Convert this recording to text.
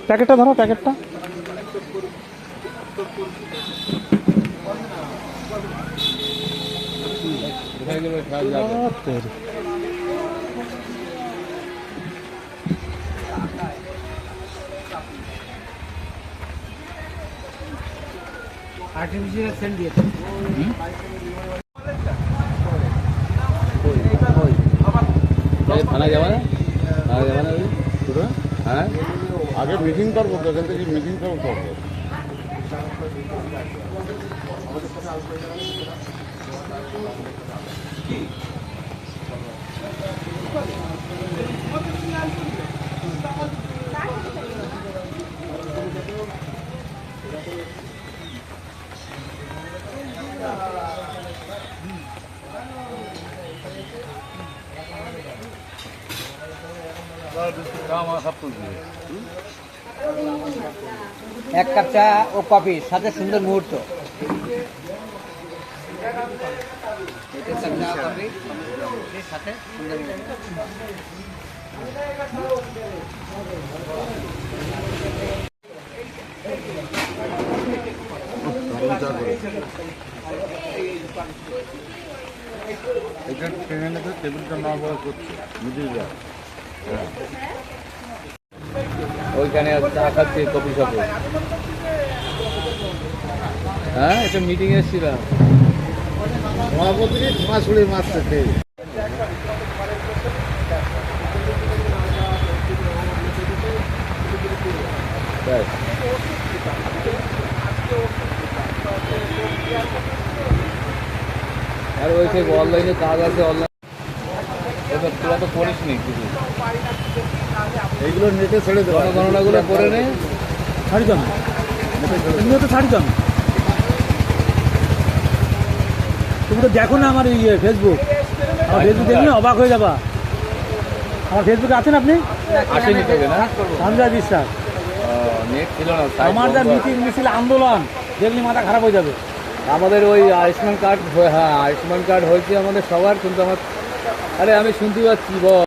প্যাকেটটা ধরো, প্যাকেটটা। आर्टिफिशियल सेल दिए थे। থানা যাবে না, থানা যাবে না হ্যাঁ, আগে মিটিং করবো তো, এখান থেকে মিটিং করবো। एक कप चा और कॉफी साथे सुंदर मुहूर्त। এটা ট্রেনে তো টেবিলটা না বড় করছে মিডিল যায়। ওইখানে চা খাচ্ছে কফি শপে। হ্যাঁ, এটা মিটিং এসেছিলাম। সভাপতি মাছুড়ি মারছে। আর ওই সে অনলাইনে কাজ আছে, অনলাইন তোরা তো করিস নি কিছু, এইগুলো নেটে ছেড়ে দেবো, গণনাগুলো করে নে। ছাড়ি তো না, এমনিও তো ছাড়ি তো না। তুমি তো দেখো না আমার ইয়ে ফেসবুক, আমার ফেসবুক দেখলে অবাক হয়ে যাবা। আমার ফেসবুকে আছেন আপনি? আসেনি তোকে না, সঞ্জয় বিশ্বাস। নেট ছিল না। আমার যা মিটিং মিছিল আন্দোলন দেখলে মাথা খারাপ হয়ে যাবে। আমাদের ওই আয়ুষ্মান কার্ড, হ্যাঁ আয়ুষ্মান কার্ড হয়েছে আমাদের সবার, কিন্তু আমার, আরে আমি শুনতে পাচ্ছি বল।